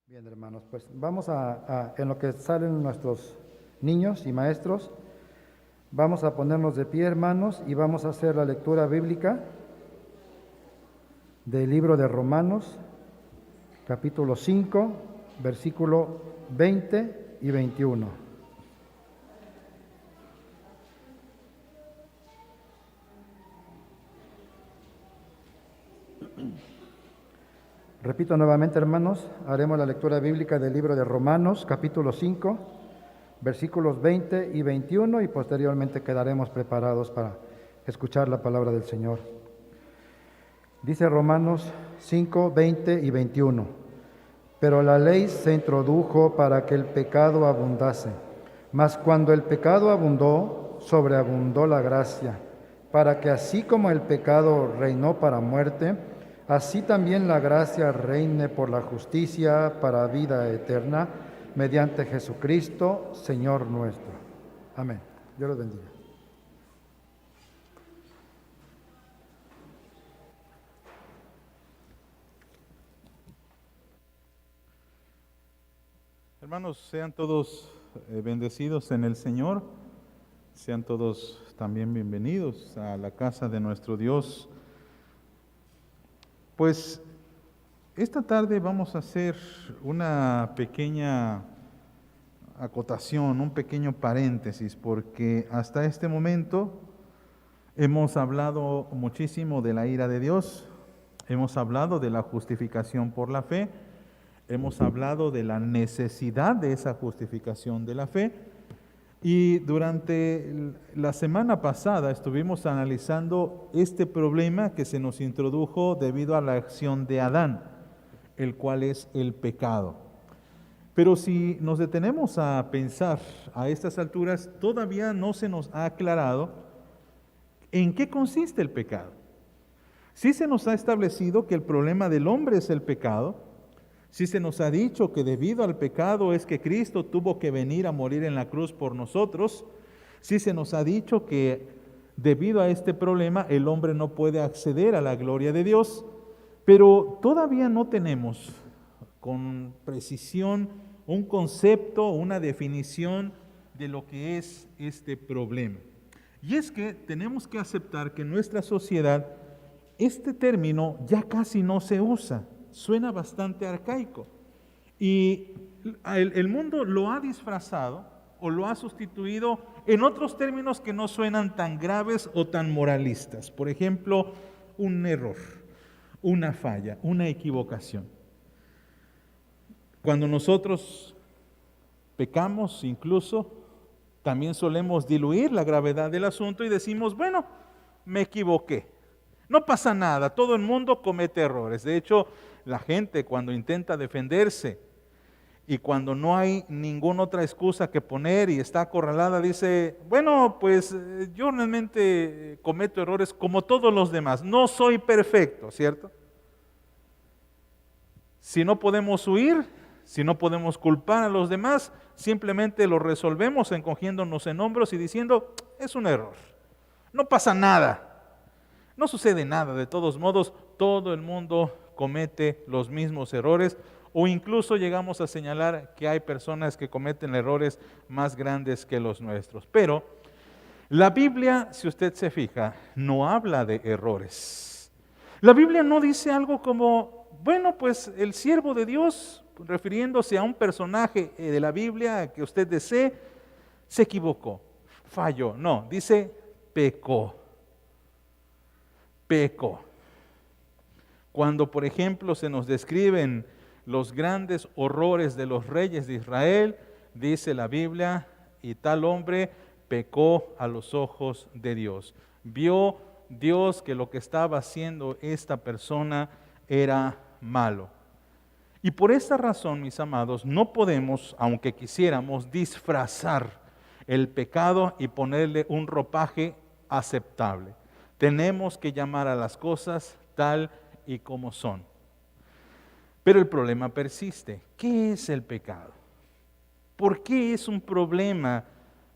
Bien, hermanos, pues vamos en lo que salen nuestros niños y maestros, vamos a ponernos de pie, hermanos, y vamos a hacer la lectura bíblica del libro de Romanos, capítulo 5, versículo 20 y 21. Repito nuevamente, hermanos, haremos la lectura bíblica del libro de Romanos, capítulo 5, versículos 20 y 21, y posteriormente quedaremos preparados para escuchar la palabra del Señor. Dice Romanos 5, 20 y 21, pero la ley se introdujo para que el pecado abundase, mas cuando el pecado abundó, sobreabundó la gracia, para que así como el pecado reinó para muerte, así también la gracia reine por la justicia para vida eterna, mediante Jesucristo, Señor nuestro. Amén. Dios los bendiga. Hermanos, sean todos bendecidos en el Señor, sean todos también bienvenidos a la casa de nuestro Dios. Pues esta tarde vamos a hacer una pequeña acotación, un pequeño paréntesis, porque hasta este momento hemos hablado muchísimo de la ira de Dios, hemos hablado de la justificación por la fe, hemos hablado de la necesidad de esa justificación de la fe, y durante la semana pasada estuvimos analizando este problema que se nos introdujo debido a la acción de Adán, el cual es el pecado. Pero si nos detenemos a pensar a estas alturas, todavía no se nos ha aclarado en qué consiste el pecado. Sí se nos ha establecido que el problema del hombre es el pecado. Sí se nos ha dicho que debido al pecado es que Cristo tuvo que venir a morir en la cruz por nosotros. Sí se nos ha dicho que debido a este problema el hombre no puede acceder a la gloria de Dios, pero todavía no tenemos con precisión un concepto, una definición de lo que es este problema. Y es que tenemos que aceptar que en nuestra sociedad este término ya casi no se usa. Suena bastante arcaico y el mundo lo ha disfrazado o lo ha sustituido en otros términos que no suenan tan graves o tan moralistas. Por ejemplo, un error, una falla, una equivocación. Cuando nosotros pecamos incluso, también solemos diluir la gravedad del asunto y decimos, bueno, me equivoqué. No pasa nada, todo el mundo comete errores. De hecho, la gente cuando intenta defenderse y cuando no hay ninguna otra excusa que poner y está acorralada, dice, bueno, pues yo realmente cometo errores como todos los demás. No soy perfecto, ¿cierto? Si no podemos huir, si no podemos culpar a los demás, simplemente lo resolvemos encogiéndonos en hombros y diciendo, es un error, no pasa nada. No sucede nada, de todos modos, todo el mundo comete los mismos errores o incluso llegamos a señalar que hay personas que cometen errores más grandes que los nuestros. Pero la Biblia, si usted se fija, no habla de errores. La Biblia no dice algo como, bueno, pues el siervo de Dios, refiriéndose a un personaje de la Biblia que usted desee, se equivocó, falló. No, dice pecó. Pecó. Cuando, por ejemplo, se nos describen los grandes horrores de los reyes de Israel, dice la Biblia, y tal hombre pecó a los ojos de Dios. Vio Dios que lo que estaba haciendo esta persona era malo. Y por esta razón, mis amados, no podemos, aunque quisiéramos, disfrazar el pecado y ponerle un ropaje aceptable. Tenemos que llamar a las cosas tal y como son. Pero el problema persiste. ¿Qué es el pecado? ¿Por qué es un problema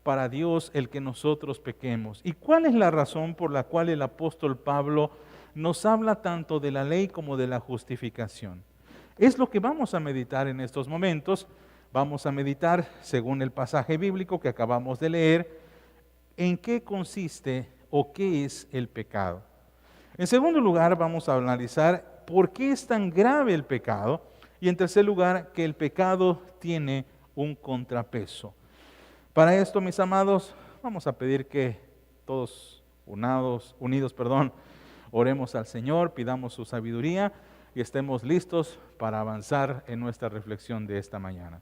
para Dios el que nosotros pequemos? ¿Y cuál es la razón por la cual el apóstol Pablo nos habla tanto de la ley como de la justificación? Es lo que vamos a meditar en estos momentos. Vamos a meditar, según el pasaje bíblico que acabamos de leer, en qué consiste o qué es el pecado. En segundo lugar, vamos a analizar por qué es tan grave el pecado. Y en tercer lugar, que el pecado tiene un contrapeso. Para esto, mis amados, vamos a pedir que todos unidos, oremos al Señor, pidamos su sabiduría y estemos listos para avanzar en nuestra reflexión de esta mañana.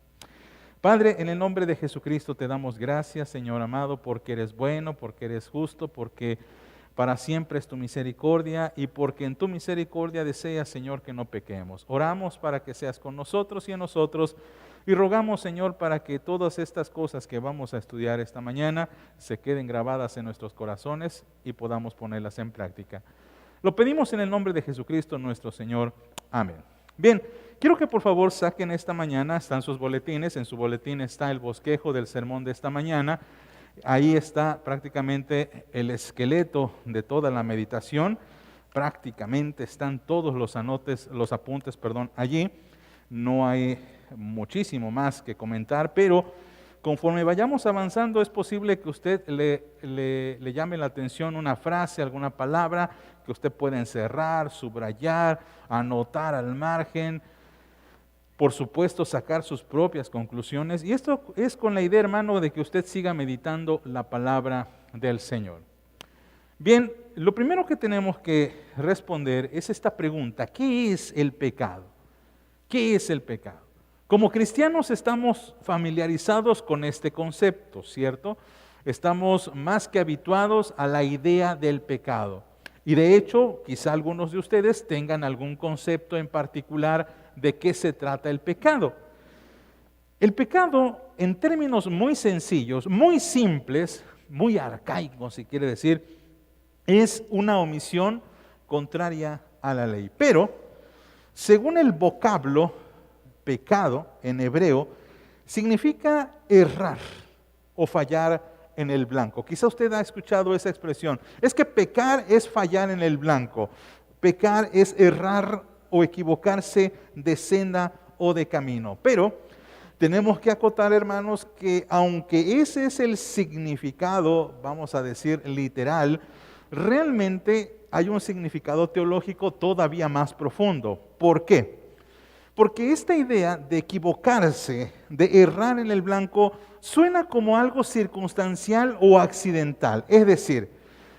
Padre, en el nombre de Jesucristo te damos gracias, Señor amado, porque eres bueno, porque eres justo, porque para siempre es tu misericordia y porque en tu misericordia deseas, Señor, que no pequemos. Oramos para que seas con nosotros y en nosotros y rogamos, Señor, para que todas estas cosas que vamos a estudiar esta mañana se queden grabadas en nuestros corazones y podamos ponerlas en práctica. Lo pedimos en el nombre de Jesucristo nuestro Señor. Amén. Bien, quiero que por favor saquen esta mañana, están sus boletines, en su boletín está el bosquejo del sermón de esta mañana. Ahí está prácticamente el esqueleto de toda la meditación, prácticamente están todos los apuntes allí. No hay muchísimo más que comentar, pero conforme vayamos avanzando es posible que usted le llame la atención una frase, alguna palabra que usted pueda encerrar, subrayar, anotar al margen. Por supuesto, sacar sus propias conclusiones. Y esto es con la idea, hermano, de que usted siga meditando la palabra del Señor. Bien, lo primero que tenemos que responder es esta pregunta: ¿qué es el pecado? ¿Qué es el pecado? Como cristianos estamos familiarizados con este concepto, ¿cierto? Estamos más que habituados a la idea del pecado. Y de hecho, quizá algunos de ustedes tengan algún concepto en particular de qué se trata el pecado. El pecado, en términos muy sencillos, muy simples, muy arcaicos, si quiere decir, es una omisión contraria a la ley. Pero, según el vocablo pecado en hebreo, significa errar o fallar en el blanco. Quizá usted ha escuchado esa expresión. Es que pecar es fallar en el blanco. Pecar es errar o equivocarse de senda o de camino. Pero tenemos que acotar, hermanos, que aunque ese es el significado, vamos a decir literal, realmente hay un significado teológico todavía más profundo. ¿Por qué? Porque esta idea de equivocarse, de errar en el blanco, suena como algo circunstancial o accidental. Es decir,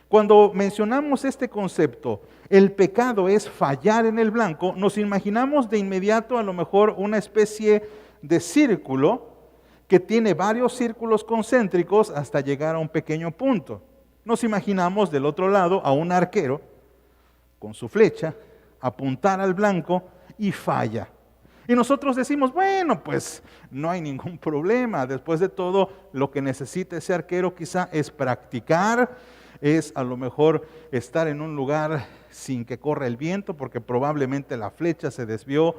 cuando mencionamos este concepto, el pecado es fallar en el blanco, nos imaginamos de inmediato a lo mejor una especie de círculo que tiene varios círculos concéntricos hasta llegar a un pequeño punto. Nos imaginamos del otro lado a un arquero con su flecha, apuntar al blanco y falla. Y nosotros decimos, bueno, pues no hay ningún problema. Después de todo, lo que necesita ese arquero quizá es practicar, es a lo mejor estar en un lugar sin que corra el viento, porque probablemente la flecha se desvió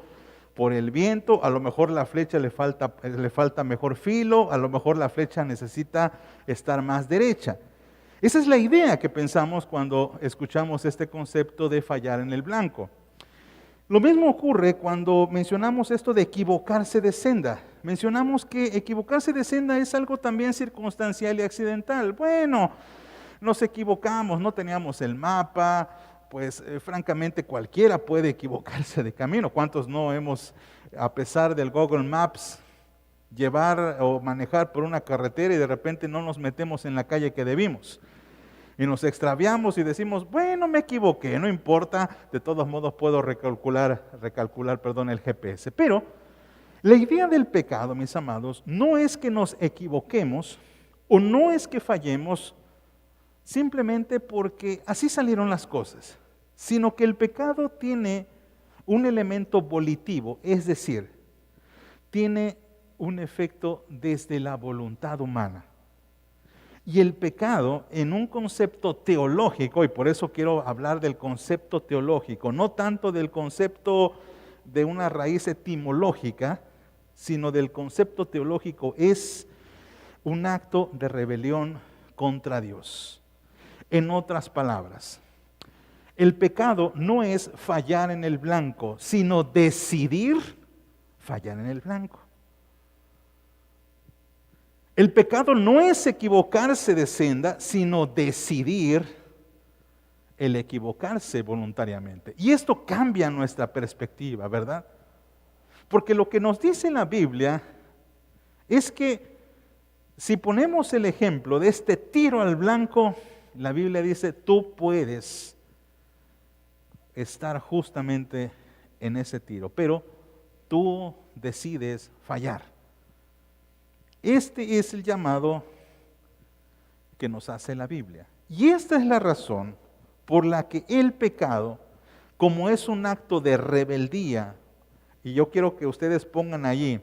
por el viento, a lo mejor la flecha le falta mejor filo, a lo mejor la flecha necesita estar más derecha. Esa es la idea que pensamos cuando escuchamos este concepto de fallar en el blanco. Lo mismo ocurre cuando mencionamos esto de equivocarse de senda. Mencionamos que equivocarse de senda es algo también circunstancial y accidental. Bueno, nos equivocamos, no teníamos el mapa, pues francamente cualquiera puede equivocarse de camino. ¿Cuántos no hemos, a pesar del Google Maps, llevar o manejar por una carretera y de repente no nos metemos en la calle que debimos? Y nos extraviamos y decimos, bueno, me equivoqué, no importa, de todos modos puedo recalcular el GPS. Pero la idea del pecado, mis amados, no es que nos equivoquemos o no es que fallemos simplemente porque así salieron las cosas, sino que el pecado tiene un elemento volitivo, es decir, tiene un efecto desde la voluntad humana. Y el pecado, en un concepto teológico, y por eso quiero hablar del concepto teológico, no tanto del concepto de una raíz etimológica, sino del concepto teológico, es un acto de rebelión contra Dios. En otras palabras, El pecado no es fallar en el blanco, sino decidir fallar en el blanco. El pecado no es equivocarse de senda, sino decidir el equivocarse voluntariamente. Y esto cambia nuestra perspectiva, ¿verdad? Porque lo que nos dice la Biblia es que si ponemos el ejemplo de este tiro al blanco, la Biblia dice, tú puedes estar justamente en ese tiro, pero tú decides fallar. Este es el llamado que nos hace la Biblia. Y esta es la razón por la que el pecado, como es un acto de rebeldía, y yo quiero que ustedes pongan allí,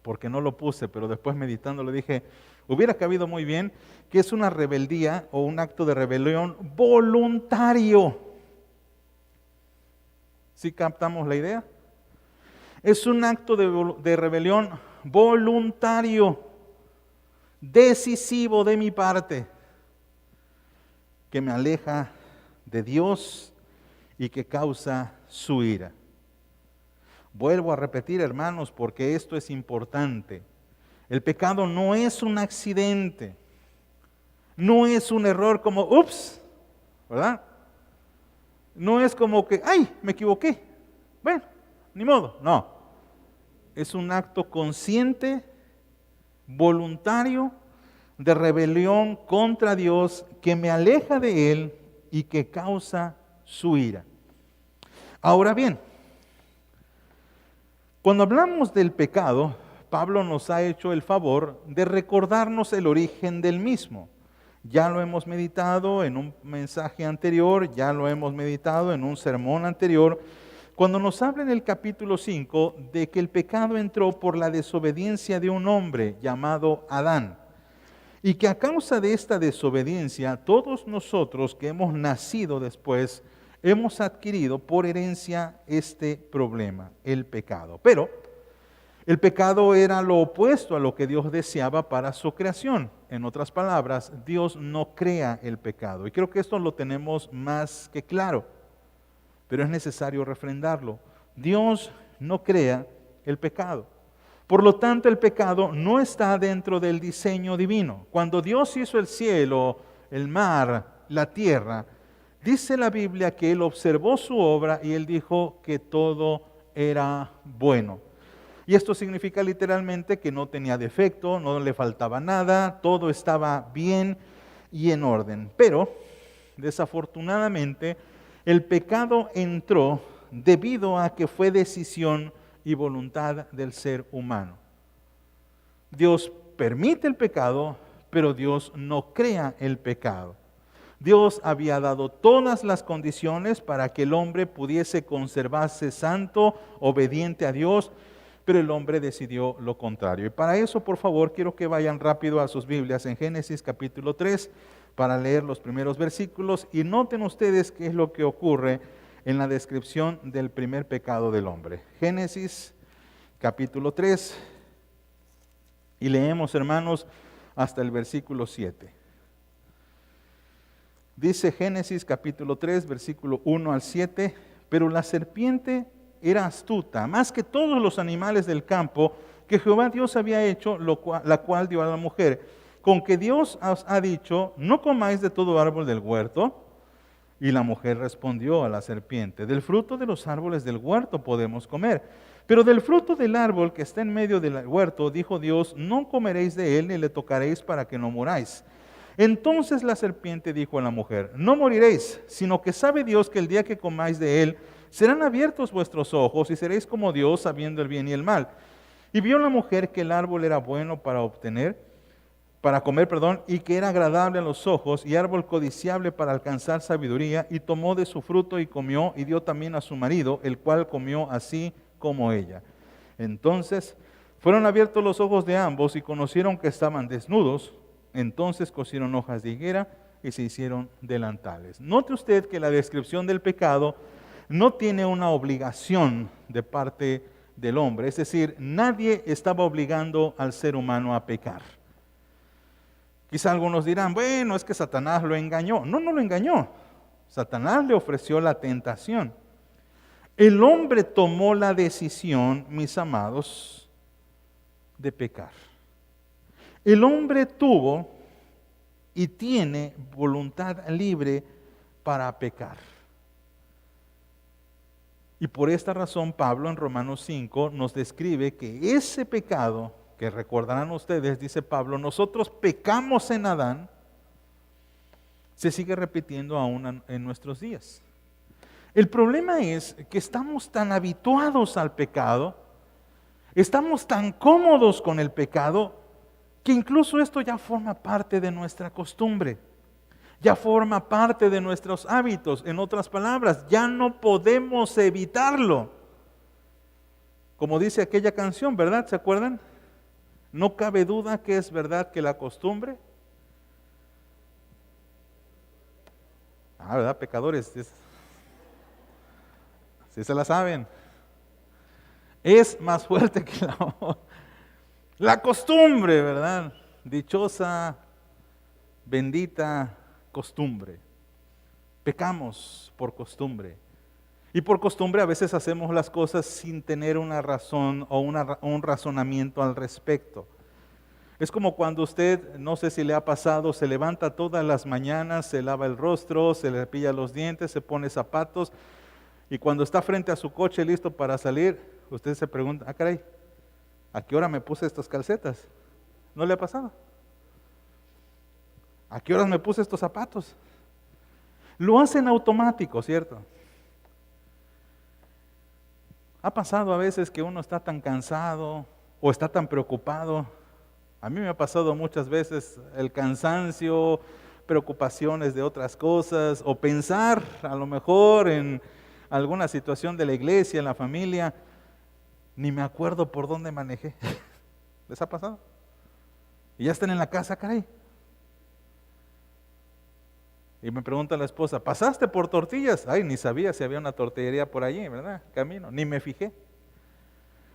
porque no lo puse, pero después meditando le dije, hubiera cabido muy bien, que es una rebeldía o un acto de rebelión voluntario. ¿Sí captamos la idea? Es un acto de rebelión voluntario, decisivo de mi parte, que me aleja de Dios y que causa su ira. Vuelvo a repetir, hermanos, porque esto es importante. El pecado no es un accidente, no es un error como, ups, ¿verdad? No es como que, ay, me equivoqué. Bueno, ni modo, no. Es un acto consciente, voluntario, de rebelión contra Dios que me aleja de Él y que causa su ira. Ahora bien, cuando hablamos del pecado, Pablo nos ha hecho el favor de recordarnos el origen del mismo. Ya lo hemos meditado en un mensaje anterior, ya lo hemos meditado en un sermón anterior, cuando nos habla en el capítulo 5 de que el pecado entró por la desobediencia de un hombre llamado Adán. Y que a causa de esta desobediencia, todos nosotros que hemos nacido después, hemos adquirido por herencia este problema, el pecado. Pero el pecado era lo opuesto a lo que Dios deseaba para su creación. En otras palabras, Dios no crea el pecado. Y creo que esto lo tenemos más que claro, pero es necesario refrendarlo. Dios no crea el pecado. Por lo tanto, el pecado no está dentro del diseño divino. Cuando Dios hizo el cielo, el mar, la tierra, dice la Biblia que Él observó su obra y Él dijo que todo era bueno. Y esto significa literalmente que no tenía defecto, no le faltaba nada, todo estaba bien y en orden. Pero, desafortunadamente, el pecado entró debido a que fue decisión y voluntad del ser humano. Dios permite el pecado, pero Dios no crea el pecado. Dios había dado todas las condiciones para que el hombre pudiese conservarse santo, obediente a Dios, pero el hombre decidió lo contrario. Y para eso, por favor, quiero que vayan rápido a sus Biblias en Génesis capítulo 3 para leer los primeros versículos y noten ustedes qué es lo que ocurre en la descripción del primer pecado del hombre. Génesis capítulo 3 y leemos, hermanos, hasta el versículo 7. Dice Génesis capítulo 3, versículo 1 al 7, pero la serpiente era astuta, más que todos los animales del campo que Jehová Dios había hecho, la cual dio a la mujer. Con que Dios os ha dicho, no comáis de todo árbol del huerto. Y la mujer respondió a la serpiente, del fruto de los árboles del huerto podemos comer, pero del fruto del árbol que está en medio del huerto, dijo Dios, no comeréis de él ni le tocaréis para que no muráis. Entonces la serpiente dijo a la mujer, no moriréis, sino que sabe Dios que el día que comáis de él, serán abiertos vuestros ojos y seréis como Dios sabiendo el bien y el mal. Y vio la mujer que el árbol era bueno para comer, y que era agradable a los ojos y árbol codiciable para alcanzar sabiduría, y tomó de su fruto y comió y dio también a su marido, el cual comió así como ella. Entonces fueron abiertos los ojos de ambos y conocieron que estaban desnudos. Entonces cosieron hojas de higuera y se hicieron delantales. Note usted que la descripción del pecado no tiene una obligación de parte del hombre, es decir, nadie estaba obligando al ser humano a pecar. Quizá algunos dirán, bueno, es que Satanás lo engañó. No, no lo engañó. Satanás le ofreció la tentación. El hombre tomó la decisión, mis amados, de pecar. El hombre tuvo y tiene voluntad libre para pecar. Y por esta razón Pablo en Romanos 5 nos describe que ese pecado, que recordarán ustedes, dice Pablo, nosotros pecamos en Adán, se sigue repitiendo aún en nuestros días. El problema es que estamos tan habituados al pecado, estamos tan cómodos con el pecado, que incluso esto ya forma parte de nuestra costumbre, ya forma parte de nuestros hábitos. En otras palabras, ya no podemos evitarlo. Como dice aquella canción, ¿verdad? ¿Se acuerdan? No cabe duda que es verdad que la costumbre. ¿Verdad? Pecadores. Si se la saben. Es más fuerte que la costumbre, ¿verdad? Dichosa, bendita costumbre. Pecamos por costumbre. Y por costumbre a veces hacemos las cosas sin tener una razón o un razonamiento al respecto. Es como cuando usted, no sé si le ha pasado, se levanta todas las mañanas, se lava el rostro, se le cepilla los dientes, se pone zapatos, y cuando está frente a su coche listo para salir, usted se pregunta, caray, ¿a qué hora me puse estas calcetas? ¿No le ha pasado? ¿A qué horas me puse estos zapatos? Lo hacen automático, ¿cierto? Ha pasado a veces que uno está tan cansado o está tan preocupado. A mí me ha pasado muchas veces el cansancio, preocupaciones de otras cosas, o pensar a lo mejor en alguna situación de la iglesia, en la familia, ni me acuerdo por dónde manejé. ¿Les ha pasado? Y ya están en la casa, caray. Y me pregunta la esposa, ¿pasaste por tortillas? Ay, ni sabía si había una tortillería por allí, ¿verdad? Camino, ni me fijé.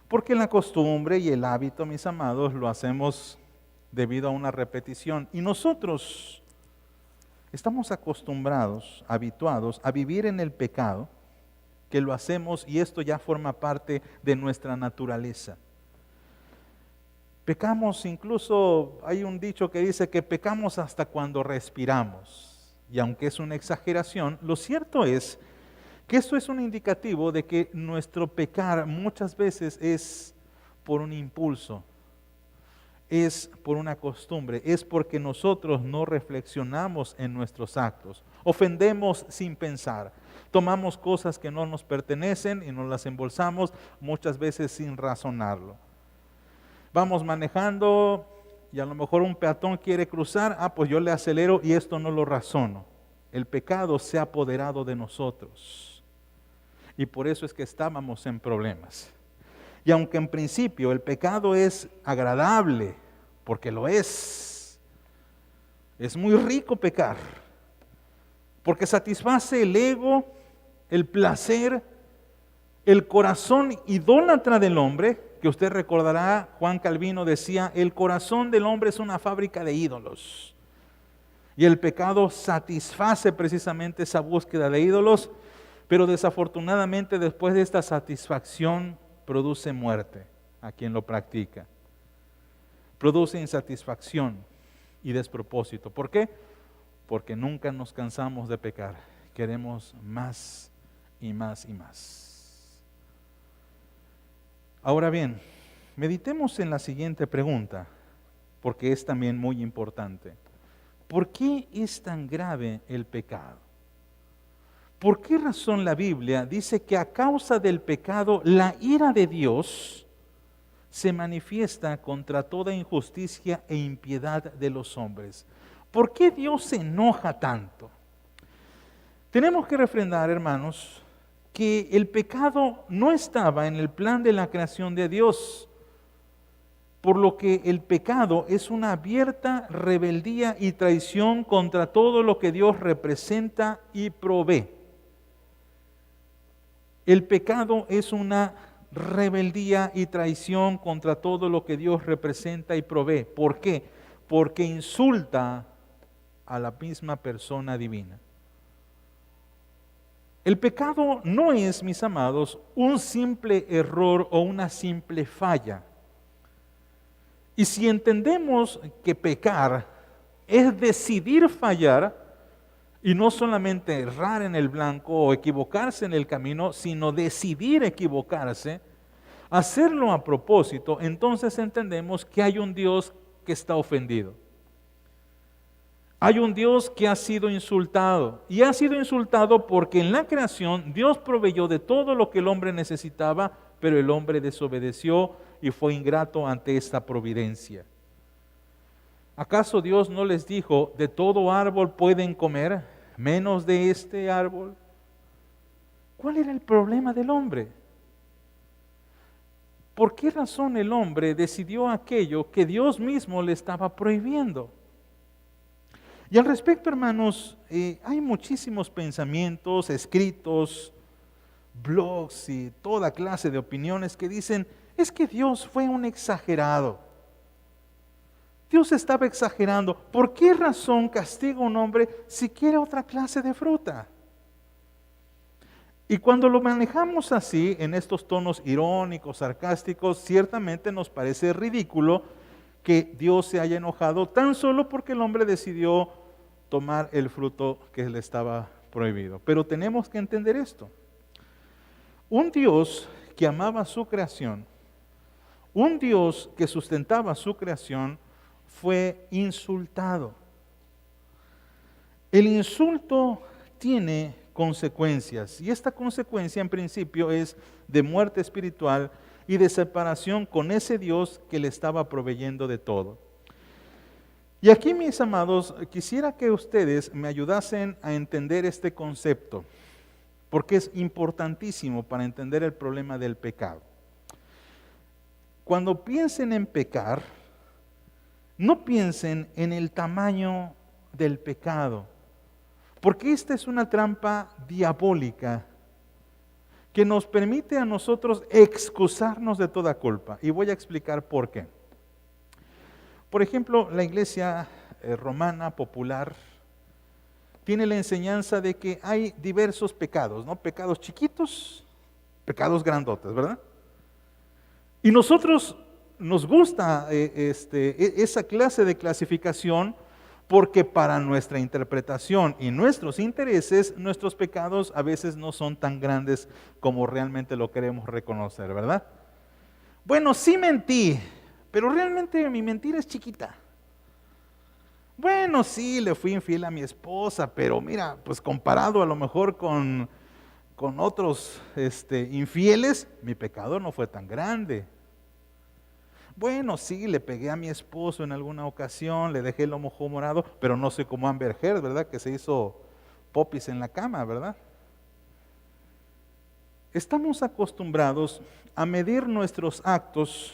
Porque la costumbre y el hábito, mis amados, lo hacemos debido a una repetición. Y nosotros estamos acostumbrados, habituados a vivir en el pecado, que lo hacemos y esto ya forma parte de nuestra naturaleza. Pecamos, incluso hay un dicho que dice que pecamos hasta cuando respiramos. Y aunque es una exageración, lo cierto es que esto es un indicativo de que nuestro pecar muchas veces es por un impulso, es por una costumbre, es porque nosotros no reflexionamos en nuestros actos, ofendemos sin pensar, tomamos cosas que no nos pertenecen y nos las embolsamos muchas veces sin razonarlo. Vamos manejando y a lo mejor un peatón quiere cruzar, pues yo le acelero y esto no lo razono. El pecado se ha apoderado de nosotros y por eso es que estábamos en problemas. Y aunque en principio el pecado es agradable, porque lo es muy rico pecar, porque satisface el ego, el placer, el corazón idólatra del hombre, que usted recordará, Juan Calvino decía, el corazón del hombre es una fábrica de ídolos. Y el pecado satisface precisamente esa búsqueda de ídolos, pero desafortunadamente después de esta satisfacción produce muerte a quien lo practica. Produce insatisfacción y despropósito. ¿Por qué? Porque nunca nos cansamos de pecar. Queremos más y más y más. Ahora bien, meditemos en la siguiente pregunta, porque es también muy importante. ¿Por qué es tan grave el pecado? ¿Por qué razón la Biblia dice que a causa del pecado la ira de Dios se manifiesta contra toda injusticia e impiedad de los hombres? ¿Por qué Dios se enoja tanto? Tenemos que refrendar, hermanos, que el pecado no estaba en el plan de la creación de Dios, por lo que el pecado es una abierta rebeldía y traición contra todo lo que Dios representa y provee. El pecado es una rebeldía y traición contra todo lo que Dios representa y provee. ¿Por qué? Porque insulta a la misma persona divina. El pecado no es, mis amados, un simple error o una simple falla. Y si entendemos que pecar es decidir fallar, y no solamente errar en el blanco o equivocarse en el camino, sino decidir equivocarse, hacerlo a propósito, entonces entendemos que hay un Dios que está ofendido. Hay un Dios que ha sido insultado, y ha sido insultado porque en la creación Dios proveyó de todo lo que el hombre necesitaba, pero el hombre desobedeció y fue ingrato ante esta providencia. ¿Acaso Dios no les dijo, de todo árbol pueden comer, menos de este árbol? ¿Cuál era el problema del hombre? ¿Por qué razón el hombre decidió aquello que Dios mismo le estaba prohibiendo? Y al respecto, hermanos, hay muchísimos pensamientos, escritos, blogs y toda clase de opiniones que dicen, es que Dios fue un exagerado. Dios estaba exagerando. ¿Por qué razón castiga a un hombre si quiere otra clase de fruta? Y cuando lo manejamos así, en estos tonos irónicos, sarcásticos, ciertamente nos parece ridículo que Dios se haya enojado tan solo porque el hombre decidió tomar el fruto que le estaba prohibido. Pero tenemos que entender esto. Un Dios que amaba su creación, un Dios que sustentaba su creación, fue insultado. El insulto tiene consecuencias, y esta consecuencia en principio es de muerte espiritual y de separación con ese Dios que le estaba proveyendo de todo. Y aquí, mis amados, quisiera que ustedes me ayudasen a entender este concepto, porque es importantísimo para entender el problema del pecado. Cuando piensen en pecar, no piensen en el tamaño del pecado, porque esta es una trampa diabólica que nos permite a nosotros excusarnos de toda culpa. Y voy a explicar por qué. Por ejemplo, la iglesia romana popular tiene la enseñanza de que hay diversos pecados, ¿no? Pecados chiquitos, pecados grandotes, ¿verdad? Y nosotros nos gusta esa clase de clasificación porque para nuestra interpretación y nuestros intereses, nuestros pecados a veces no son tan grandes como realmente lo queremos reconocer, ¿verdad? Bueno, sí mentí, pero realmente mi mentira es chiquita. Bueno, sí, le fui infiel a mi esposa, pero mira, pues comparado a lo mejor con otros infieles, mi pecado no fue tan grande. Bueno, sí, le pegué a mi esposo en alguna ocasión, le dejé el ojo morado, pero no soy como Amber Heard, ¿verdad? Que se hizo popis en la cama, ¿verdad? Estamos acostumbrados a medir nuestros actos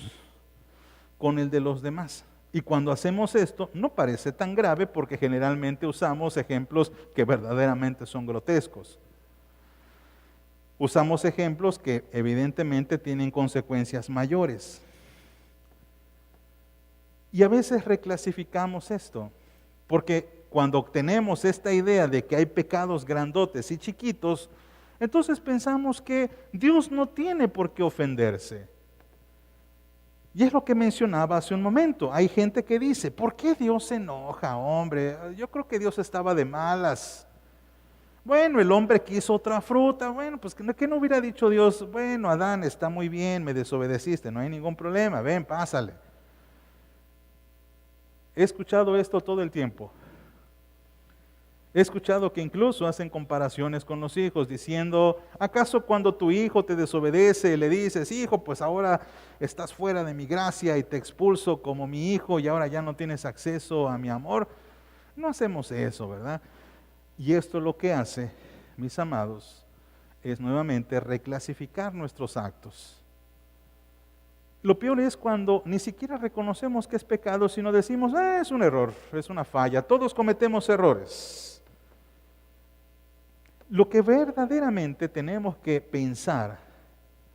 con el de los demás. Y cuando hacemos esto, no parece tan grave porque generalmente usamos ejemplos que verdaderamente son grotescos. Usamos ejemplos que evidentemente tienen consecuencias mayores. Y a veces reclasificamos esto, porque cuando obtenemos esta idea de que hay pecados grandotes y chiquitos, entonces pensamos que Dios no tiene por qué ofenderse. Y es lo que mencionaba hace un momento. Hay gente que dice, ¿por qué Dios se enoja, hombre? Yo creo que Dios estaba de malas. Bueno, el hombre quiso otra fruta. Bueno, pues ¿qué no hubiera dicho Dios? Bueno, Adán, está muy bien, me desobedeciste, no hay ningún problema, ven, pásale. He escuchado esto todo el tiempo. He escuchado que incluso hacen comparaciones con los hijos, diciendo, ¿acaso cuando tu hijo te desobedece le dices, hijo, pues ahora estás fuera de mi gracia y te expulso como mi hijo y ahora ya no tienes acceso a mi amor? No hacemos eso, ¿verdad? Y esto lo que hace, mis amados, es nuevamente reclasificar nuestros actos. Lo peor es cuando ni siquiera reconocemos que es pecado, sino decimos, es un error, es una falla, todos cometemos errores. Lo que verdaderamente tenemos que pensar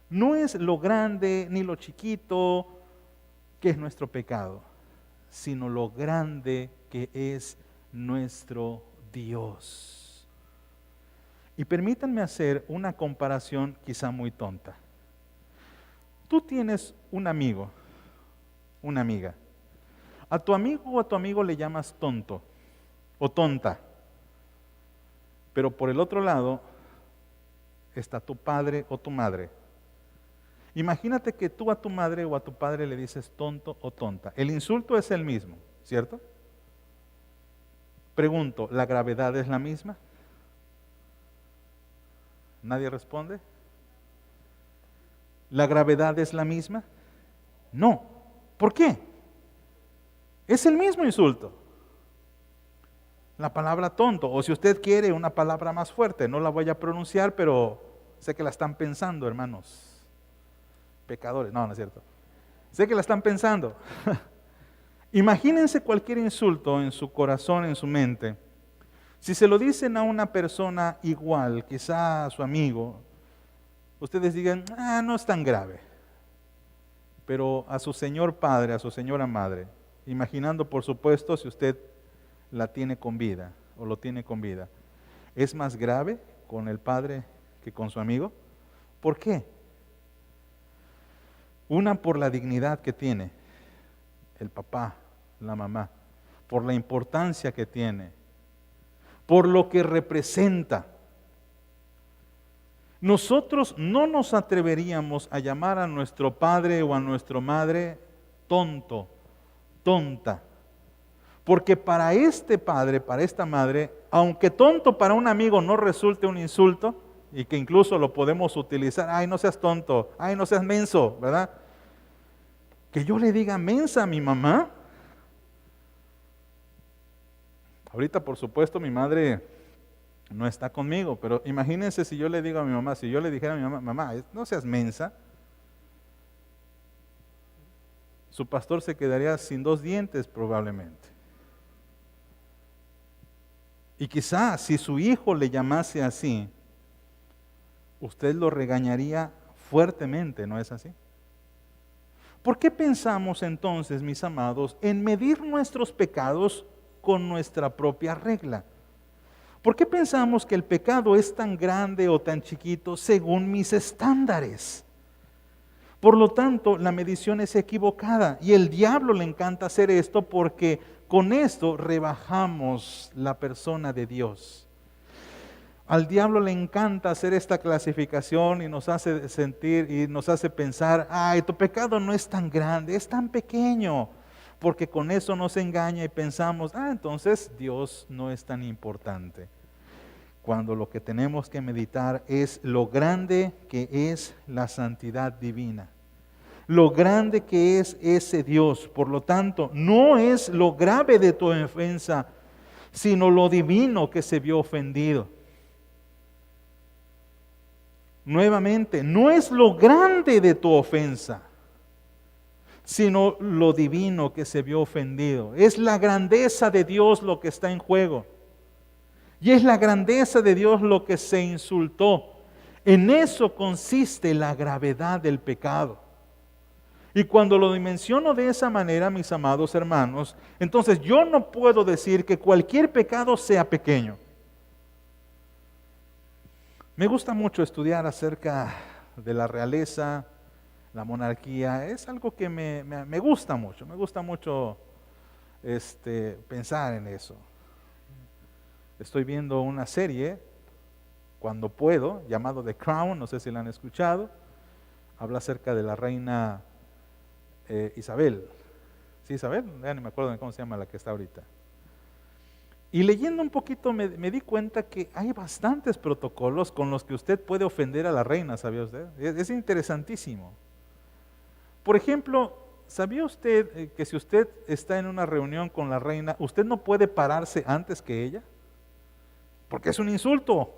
no es lo grande ni lo chiquito que es nuestro pecado, sino lo grande que es nuestro Dios. Y permítanme hacer una comparación quizá muy tonta. Tú tienes un amigo, una amiga. A tu amigo o a tu amigo le llamas tonto o tonta. Pero por el otro lado está tu padre o tu madre. Imagínate que tú a tu madre o a tu padre le dices tonto o tonta. El insulto es el mismo, ¿cierto? Pregunto, ¿la gravedad es la misma? ¿Nadie responde? ¿La gravedad es la misma? No. ¿Por qué? Es el mismo insulto. La palabra tonto, o si usted quiere una palabra más fuerte, no la voy a pronunciar, pero sé que la están pensando, hermanos. Pecadores, no, no es cierto. Sé que la están pensando. Imagínense cualquier insulto en su corazón, en su mente. Si se lo dicen a una persona igual, quizá a su amigo, ustedes digan, no es tan grave. Pero a su señor padre, a su señora madre, imaginando por supuesto si usted la tiene con vida o lo tiene con vida, ¿es más grave con el padre que con su amigo? ¿Por qué? Una, por la dignidad que tiene el papá, la mamá, por la importancia que tiene, por lo que representa. Nosotros no nos atreveríamos a llamar a nuestro padre o a nuestra madre tonto, tonta, porque para este padre, para esta madre, aunque tonto para un amigo no resulte un insulto, y que incluso lo podemos utilizar, ay, no seas tonto, ay, no seas menso, ¿verdad? Que yo le diga mensa a mi mamá. Ahorita, por supuesto, mi madre no está conmigo, pero imagínense si yo le digo a mi mamá, si yo le dijera a mi mamá, mamá, no seas mensa, su pastor se quedaría sin 2 dientes probablemente. Y quizá si su hijo le llamase así, usted lo regañaría fuertemente, ¿no es así? ¿Por qué pensamos entonces, mis amados, en medir nuestros pecados con nuestra propia regla? ¿Por qué pensamos que el pecado es tan grande o tan chiquito según mis estándares? Por lo tanto, la medición es equivocada y el diablo le encanta hacer esto porque con esto rebajamos la persona de Dios. Al diablo le encanta hacer esta clasificación y nos hace sentir y nos hace pensar, ay, tu pecado no es tan grande, es tan pequeño, porque con eso nos engaña y pensamos, entonces Dios no es tan importante. Cuando lo que tenemos que meditar es lo grande que es la santidad divina, lo grande que es ese Dios. Por lo tanto, no es lo grave de tu ofensa, sino lo divino que se vio ofendido. Nuevamente, no es lo grande de tu ofensa, sino lo divino que se vio ofendido. Es la grandeza de Dios lo que está en juego. Y es la grandeza de Dios lo que se insultó. En eso consiste la gravedad del pecado. Y cuando lo dimensiono de esa manera, mis amados hermanos, entonces yo no puedo decir que cualquier pecado sea pequeño. Me gusta mucho estudiar acerca de la realeza, la monarquía. Es algo que me gusta mucho. Me gusta mucho pensar en eso. Estoy viendo una serie, cuando puedo, llamado The Crown, no sé si la han escuchado. Habla acerca de la reina Isabel. ¿Sí, Isabel? Ya ni me acuerdo de cómo se llama la que está ahorita. Y leyendo un poquito me di cuenta que hay bastantes protocolos con los que usted puede ofender a la reina, ¿sabía usted? Es interesantísimo. Por ejemplo, ¿sabía usted que si usted está en una reunión con la reina, usted no puede pararse antes que ella? Porque es un insulto.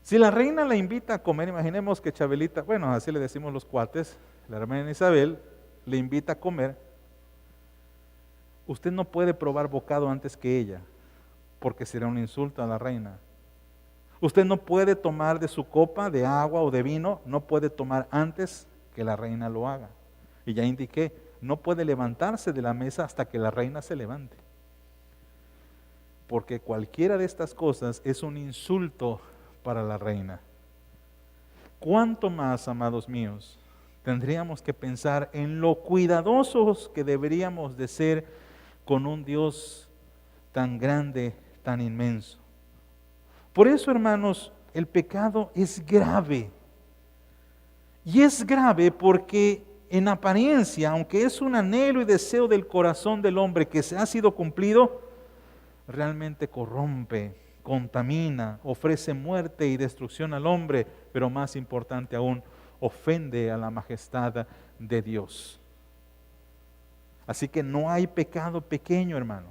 Si la reina la invita a comer, imaginemos que Chabelita, bueno, así le decimos los cuates, la hermana Isabel, le invita a comer, usted no puede probar bocado antes que ella, porque será un insulto a la reina. Usted no puede tomar de su copa de agua o de vino, no puede tomar antes que la reina lo haga. Y ya indiqué, no puede levantarse de la mesa hasta que la reina se levante. porque cualquiera de estas cosas es un insulto para la reina. ¿Cuánto más, amados míos, tendríamos que pensar en lo cuidadosos que deberíamos de ser con un Dios tan grande, tan inmenso? Por eso, hermanos, el pecado es grave. Y es grave porque en apariencia, aunque es un anhelo y deseo del corazón del hombre que se ha sido cumplido, realmente corrompe, contamina, ofrece muerte y destrucción al hombre, pero más importante aún, ofende a la majestad de Dios. Así que no hay pecado pequeño, hermano.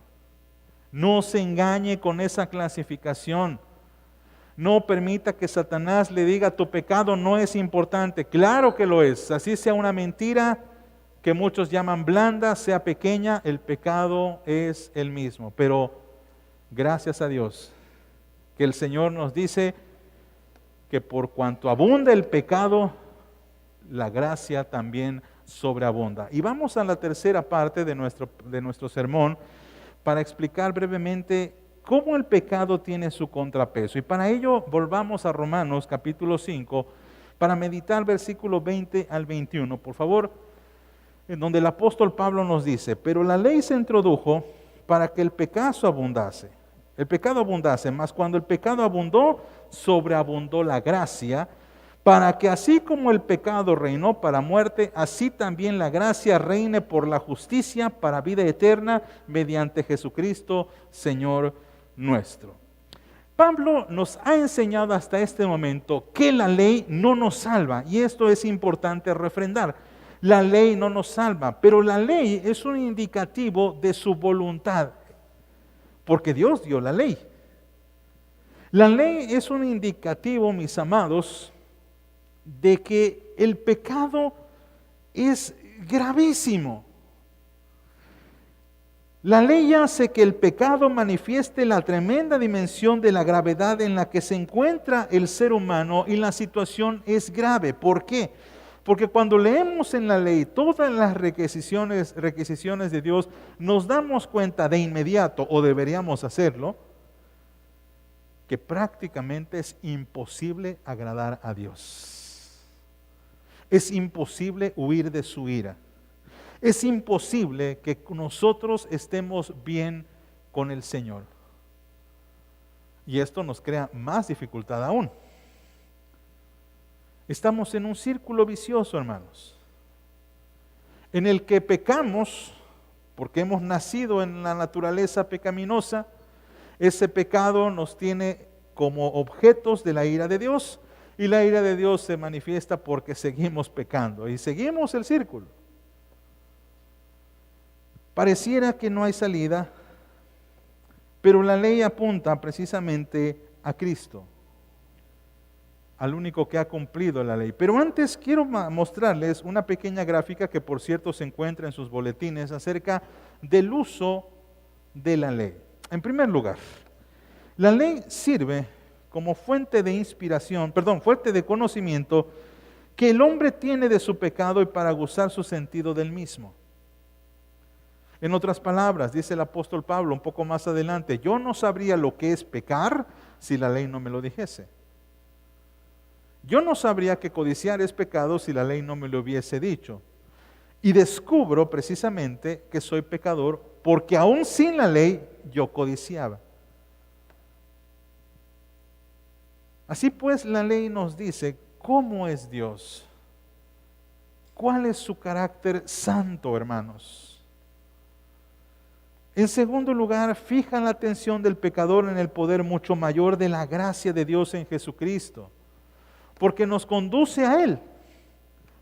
No se engañe con esa clasificación. No permita que Satanás le diga tu pecado no es importante. Claro que lo es. Así sea una mentira que muchos llaman blanda, sea pequeña, el pecado es el mismo. Pero gracias a Dios que el Señor nos dice que por cuanto abunda el pecado, la gracia también sobreabunda. Y vamos a la tercera parte de nuestro sermón para explicar brevemente cómo el pecado tiene su contrapeso. Y para ello volvamos a Romanos capítulo 5 para meditar versículos 20 al 21. Por favor, en donde el apóstol Pablo nos dice, pero la ley se introdujo para que el pecado abundase. El pecado abundase, mas cuando el pecado abundó, sobreabundó la gracia, para que así como el pecado reinó para muerte, así también la gracia reine por la justicia para vida eterna mediante Jesucristo, Señor nuestro. Pablo nos ha enseñado hasta este momento que la ley no nos salva, y esto es importante refrendar. La ley no nos salva, pero la ley es un indicativo de su voluntad, porque Dios dio la ley. La ley es un indicativo, mis amados, de que el pecado es gravísimo. La ley hace que el pecado manifieste la tremenda dimensión de la gravedad en la que se encuentra el ser humano, y la situación es grave. ¿Por qué? Porque cuando leemos en la ley todas las requisiciones de Dios, nos damos cuenta de inmediato, o deberíamos hacerlo, que prácticamente es imposible agradar a Dios. Es imposible huir de su ira. Es imposible que nosotros estemos bien con el Señor. Y esto nos crea más dificultad aún. Estamos en un círculo vicioso, hermanos, en el que pecamos porque hemos nacido en la naturaleza pecaminosa. Ese pecado nos tiene como objetos de la ira de Dios, y la ira de Dios se manifiesta porque seguimos pecando y seguimos el círculo. Pareciera que no hay salida, pero la ley apunta precisamente a Cristo, al único que ha cumplido la ley. Pero antes quiero mostrarles una pequeña gráfica que, por cierto, se encuentra en sus boletines acerca del uso de la ley. En primer lugar, la ley sirve como fuente de inspiración, fuente de conocimiento que el hombre tiene de su pecado y para gozar su sentido del mismo. En otras palabras, dice el apóstol Pablo un poco más adelante, yo no sabría lo que es pecar si la ley no me lo dijese. Yo no sabría que codiciar es pecado si la ley no me lo hubiese dicho. Y descubro precisamente que soy pecador porque aún sin la ley yo codiciaba. Así pues, la ley nos dice cómo es Dios, cuál es su carácter santo, hermanos. En segundo lugar, fija la atención del pecador en el poder mucho mayor de la gracia de Dios en Jesucristo, porque nos conduce a Él,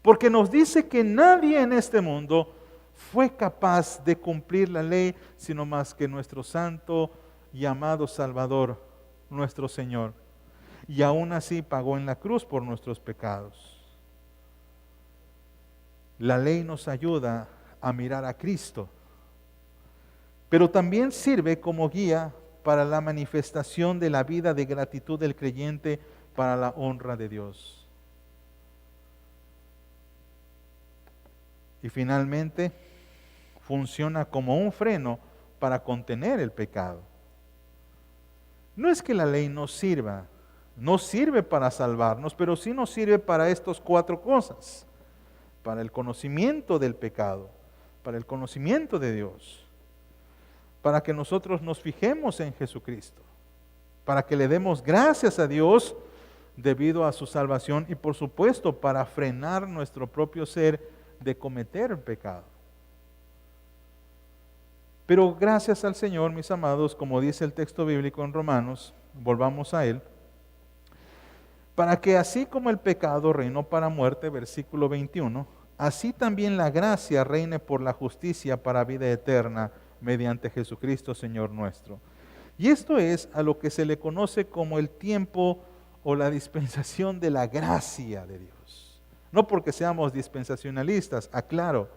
porque nos dice que nadie en este mundo fue capaz de cumplir la ley, sino más que nuestro santo y amado Salvador, nuestro Señor. Y aún así pagó en la cruz por nuestros pecados. La ley nos ayuda a mirar a Cristo, pero también sirve como guía para la manifestación de la vida de gratitud del creyente para la honra de Dios. Y finalmente, funciona como un freno para contener el pecado. No es que la ley no sirve para salvarnos, pero sí nos sirve para estas 4 cosas. Para el conocimiento del pecado, para el conocimiento de Dios, para que nosotros nos fijemos en Jesucristo, para que le demos gracias a Dios debido a su salvación y por supuesto para frenar nuestro propio ser de cometer pecado. Pero gracias al Señor, mis amados, como dice el texto bíblico en Romanos, volvamos a él, para que así como el pecado reinó para muerte, versículo 21, así también la gracia reine por la justicia para vida eterna mediante Jesucristo Señor nuestro. Y esto es a lo que se le conoce como el tiempo o la dispensación de la gracia de Dios. No porque seamos dispensacionalistas, aclaro,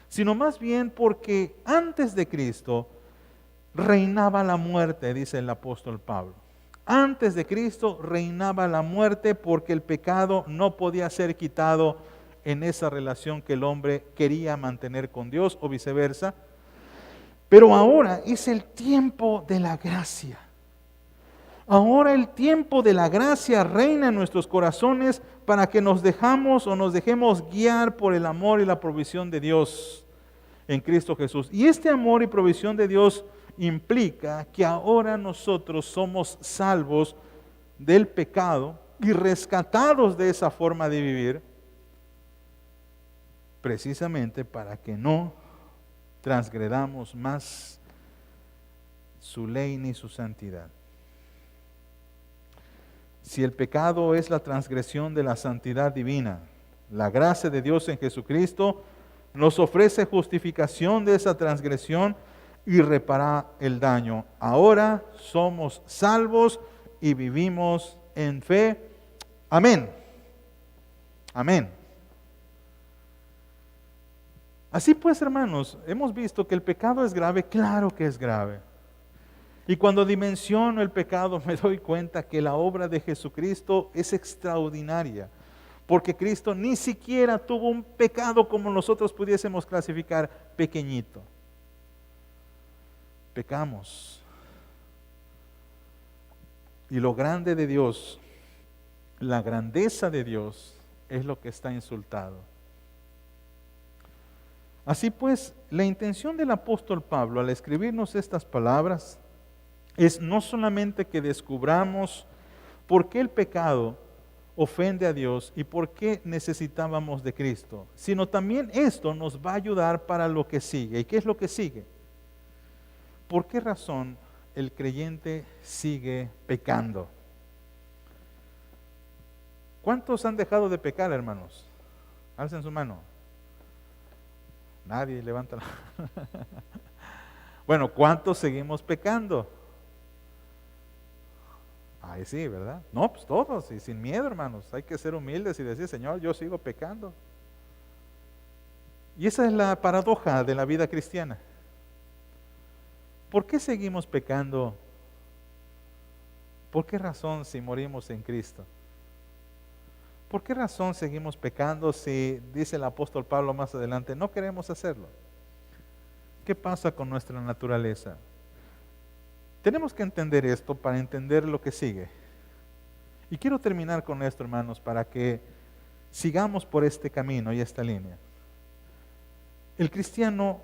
sino más bien porque antes de Cristo reinaba la muerte, dice el apóstol Pablo. Antes de Cristo reinaba la muerte porque el pecado no podía ser quitado en esa relación que el hombre quería mantener con Dios o viceversa. Pero ahora es el tiempo de la gracia. Ahora el tiempo de la gracia reina en nuestros corazones para que nos dejemos guiar por el amor y la provisión de Dios en Cristo Jesús. Y este amor y provisión de Dios implica que ahora nosotros somos salvos del pecado y rescatados de esa forma de vivir, precisamente para que no transgredamos más su ley ni su santidad. Si el pecado es la transgresión de la santidad divina, la gracia de Dios en Jesucristo nos ofrece justificación de esa transgresión y repara el daño. Ahora somos salvos y vivimos en fe. Amén. Amén. Así pues, hermanos, hemos visto que el pecado es grave, claro que es grave. Y cuando dimensiono el pecado me doy cuenta que la obra de Jesucristo es extraordinaria, porque Cristo ni siquiera tuvo un pecado como nosotros pudiésemos clasificar pequeñito. Pecamos. Y lo grande de Dios, la grandeza de Dios es lo que está insultado. Así pues, la intención del apóstol Pablo al escribirnos estas palabras es no solamente que descubramos por qué el pecado ofende a Dios y por qué necesitábamos de Cristo, sino también esto nos va a ayudar para lo que sigue. ¿Y qué es lo que sigue? ¿Por qué razón el creyente sigue pecando? ¿Cuántos han dejado de pecar, hermanos? Alcen su mano. Nadie levanta la Bueno, ¿cuántos seguimos pecando? Ahí sí, ¿verdad? No, pues todos, y sin miedo, hermanos. Hay que ser humildes y decir, Señor, yo sigo pecando. Y esa es la paradoja de la vida cristiana. ¿Por qué seguimos pecando? ¿Por qué razón si morimos en Cristo? ¿Por qué razón seguimos pecando si, dice el apóstol Pablo más adelante, no queremos hacerlo? ¿Qué pasa con nuestra naturaleza? Tenemos que entender esto para entender lo que sigue. Y quiero terminar con esto, hermanos, para que sigamos por este camino y esta línea. El cristiano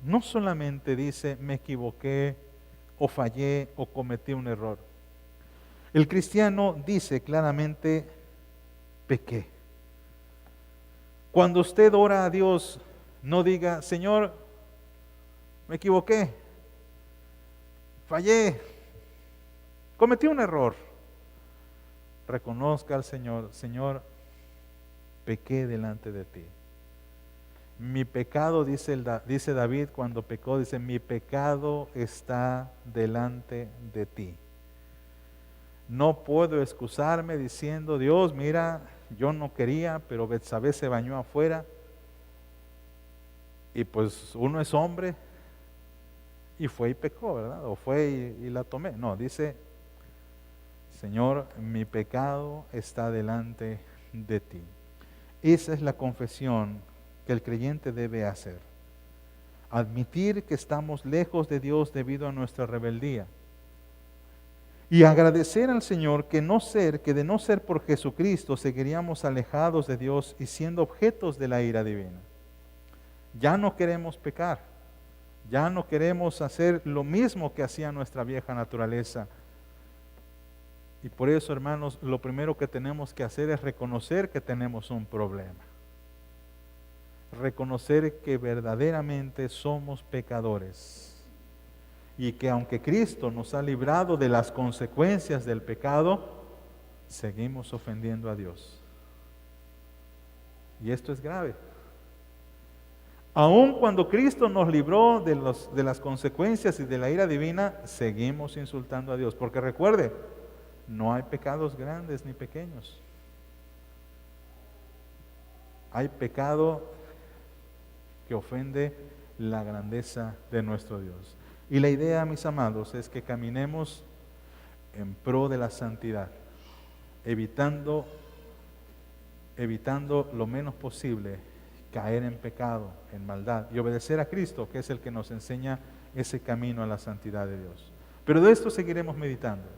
no solamente dice, me equivoqué, o fallé, o cometí un error. El cristiano dice claramente, pequé. Cuando usted ora a Dios, no diga, Señor, me equivoqué, fallé, cometí un error. Reconozca al Señor, Señor, pequé delante de ti. Mi pecado, dice David cuando pecó, dice, mi pecado está delante de ti. No puedo excusarme diciendo, Dios, mira, yo no quería, pero Betsabé se bañó afuera. Y pues uno es hombre y fue y pecó, ¿verdad? O fue y la tomé. No, dice, Señor, mi pecado está delante de ti. Esa es la confesión que el creyente debe hacer. Admitir que estamos lejos de Dios debido a nuestra rebeldía. Y agradecer al Señor que de no ser por Jesucristo seguiríamos alejados de Dios y siendo objetos de la ira divina. Ya no queremos pecar, ya no queremos hacer lo mismo que hacía nuestra vieja naturaleza. Y por eso, hermanos, lo primero que tenemos que hacer es reconocer que tenemos un problema. Reconocer que verdaderamente somos pecadores. Y que aunque Cristo nos ha librado de las consecuencias del pecado, seguimos ofendiendo a Dios. Y esto es grave. Aun cuando Cristo nos libró de las consecuencias y de la ira divina, seguimos insultando a Dios. Porque recuerde, no hay pecados grandes ni pequeños. Hay pecado que ofende la grandeza de nuestro Dios. Y la idea, mis amados, es que caminemos en pro de la santidad, evitando lo menos posible caer en pecado, en maldad, y obedecer a Cristo, que es el que nos enseña ese camino a la santidad de Dios. Pero de esto seguiremos meditando.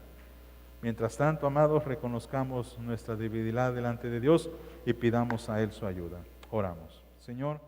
Mientras tanto, amados, reconozcamos nuestra debilidad delante de Dios y pidamos a Él su ayuda. Oramos. Señor,